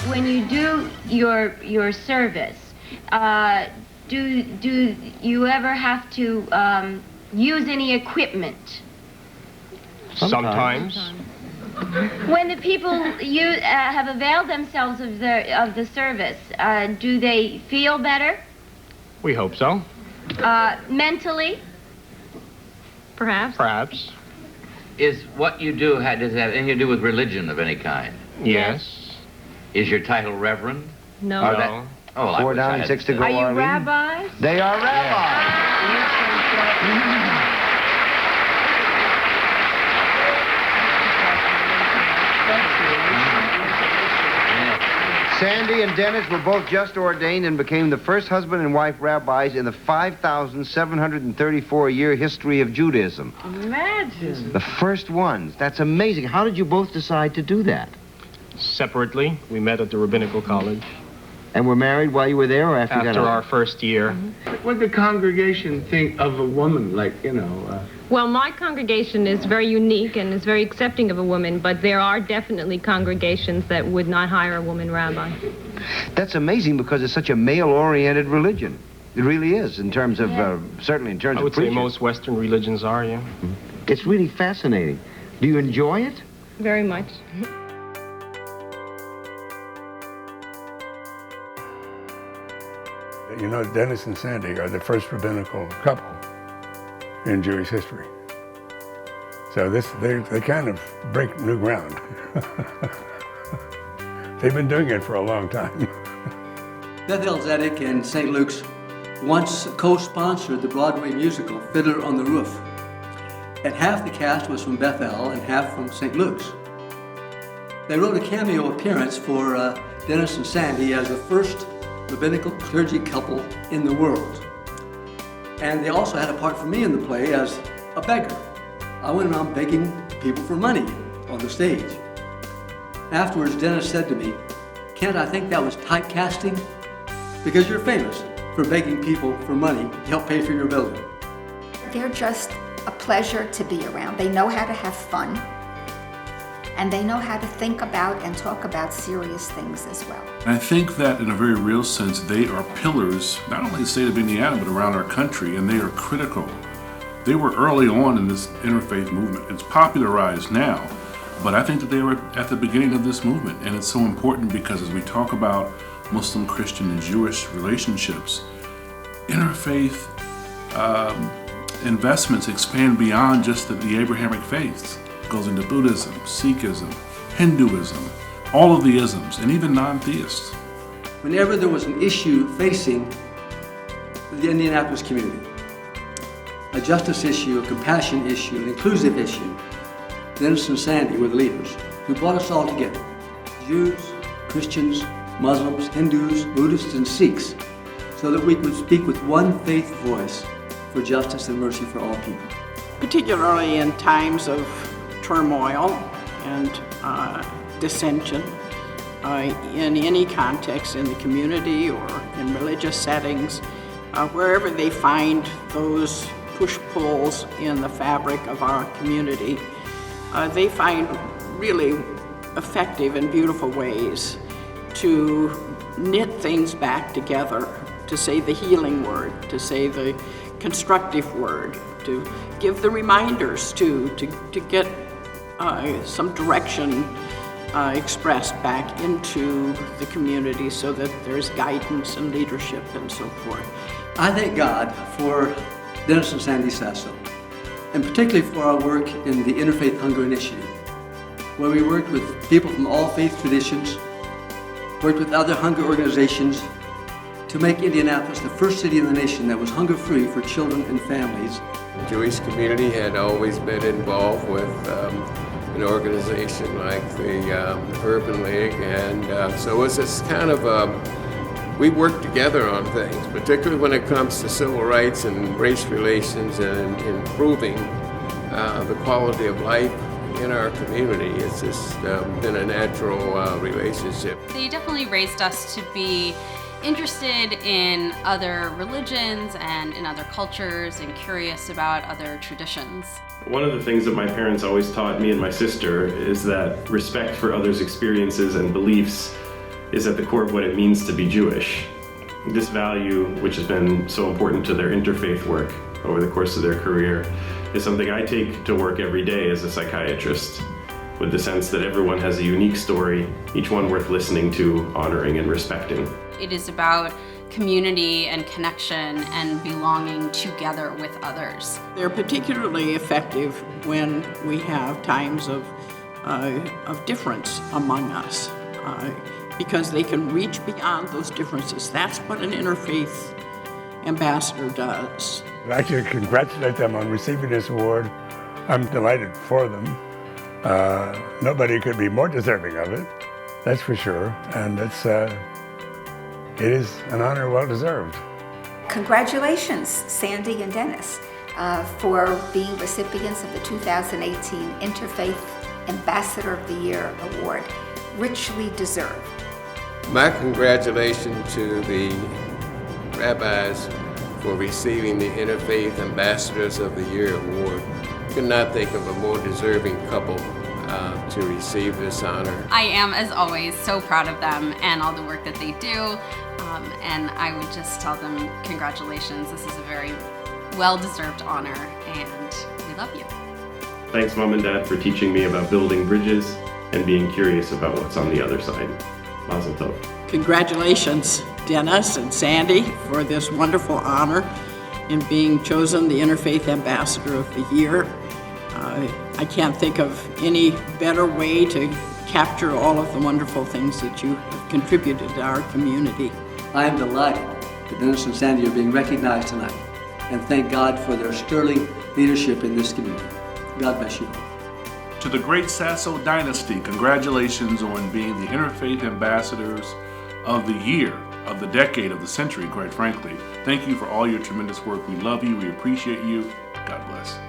when you do your service, do you ever have to use any equipment? Sometimes. When the people have availed themselves of the service, do they feel better? We hope so. Mentally? Perhaps. Perhaps. Is what you do, does it have anything to do with religion of any kind? Yes. Is your title Reverend? No. No. Oh, 4 down, 6 to go. Are you Arlene. rabbis? They are rabbis. Sandy and Dennis were both just ordained and became the first husband and wife rabbis in the 5,734-year history of Judaism. Imagine. The first ones. That's amazing. How did you both decide to do that? Separately, we met at the rabbinical college. And were married while you were there or after you got After out? our first year. What did the congregation think of a woman like, Well, my congregation is very unique and is very accepting of a woman, but there are definitely congregations that would not hire a woman rabbi. That's amazing because it's such a male-oriented religion. It really is, in terms of, certainly in terms I of would say preaching. most Western religions are, yeah. It's really fascinating. Do you enjoy it? Very much. You know, Dennis and Sandy are the first rabbinical couple in Jewish history. So they kind of break new ground. They've been doing it for a long time. Bethel Zedek and St. Luke's once co-sponsored the Broadway musical Fiddler on the Roof. And half the cast was from Bethel and half from St. Luke's. They wrote a cameo appearance for Dennis and Sandy as the first rabbinical clergy couple in the world. And they also had a part for me in the play as a beggar. I went around begging people for money on the stage. Afterwards, Dennis said to me, "Kent, I think that was typecasting because you're famous for begging people for money to help pay for your building." They're just a pleasure to be around. They know how to have fun, and they know how to think about and talk about serious things as well. I think that in a very real sense, they are pillars, not only in the state of Indiana, but around our country, and they are critical. They were early on in this interfaith movement. It's popularized now, but I think that they were at the beginning of this movement, and it's so important because as we talk about Muslim, Christian, and Jewish relationships, interfaith investments expand beyond just the Abrahamic faiths. It goes into Buddhism, Sikhism, Hinduism, all of the isms, and even non-theists. Whenever there was an issue facing the Indianapolis community, a justice issue, a compassion issue, an inclusive issue, Dennis and Sandy were the leaders who brought us all together. Jews, Christians, Muslims, Hindus, Buddhists, and Sikhs, so that we could speak with one faith voice for justice and mercy for all people. Particularly in times of turmoil and dissension, in any context, in the community or in religious settings, wherever they find those push-pulls in the fabric of our community, they find really effective and beautiful ways to knit things back together, to say the healing word, to say the constructive word, to give the reminders to get some direction expressed back into the community so that there's guidance and leadership and so forth. I thank God for Dennis and Sandy Sasso, and particularly for our work in the Interfaith Hunger Initiative, where we worked with people from all faith traditions, worked with other hunger organizations to make Indianapolis the first city in the nation that was hunger-free for children and families. The Jewish community had always been involved with an organization like the Urban League, and so it was this kind of we work together on things, particularly when it comes to civil rights and race relations and improving the quality of life in our community. It's just been a natural relationship. They definitely raised us to be interested in other religions and in other cultures and curious about other traditions. One of the things that my parents always taught me and my sister is that respect for others' experiences and beliefs is at the core of what it means to be Jewish. This value, which has been so important to their interfaith work over the course of their career, is something I take to work every day as a psychiatrist, with the sense that everyone has a unique story, each one worth listening to, honoring, and respecting. It is about community and connection and belonging together with others. They're particularly effective when we have times of difference among us, because they can reach beyond those differences. That's what an interfaith ambassador does. I'd like to congratulate them on receiving this award. I'm delighted for them. Nobody could be more deserving of it, that's for sure. And it is an honor well deserved. Congratulations, Sandy and Dennis, for being recipients of the 2018 Interfaith Ambassador of the Year Award. Richly deserved. My congratulations to the rabbis for receiving the Interfaith Ambassadors of the Year Award. Could not think of a more deserving couple to receive this honor. I am, as always, so proud of them and all the work that they do. And I would just tell them congratulations. This is a very well-deserved honor, and we love you. Thanks, Mom and Dad, for teaching me about building bridges and being curious about what's on the other side. Mazel tov. Congratulations, Dennis and Sandy, for this wonderful honor in being chosen the Interfaith Ambassador of the Year. I can't think of any better way to capture all of the wonderful things that you have contributed to our community. I am delighted that Dennis and Sandy are being recognized tonight, and thank God for their sterling leadership in this community. God bless you all. To the great Sasso dynasty, congratulations on being the Interfaith Ambassadors of the Year, of the decade, of the century, quite frankly. Thank you for all your tremendous work. We love you. We appreciate you. God bless.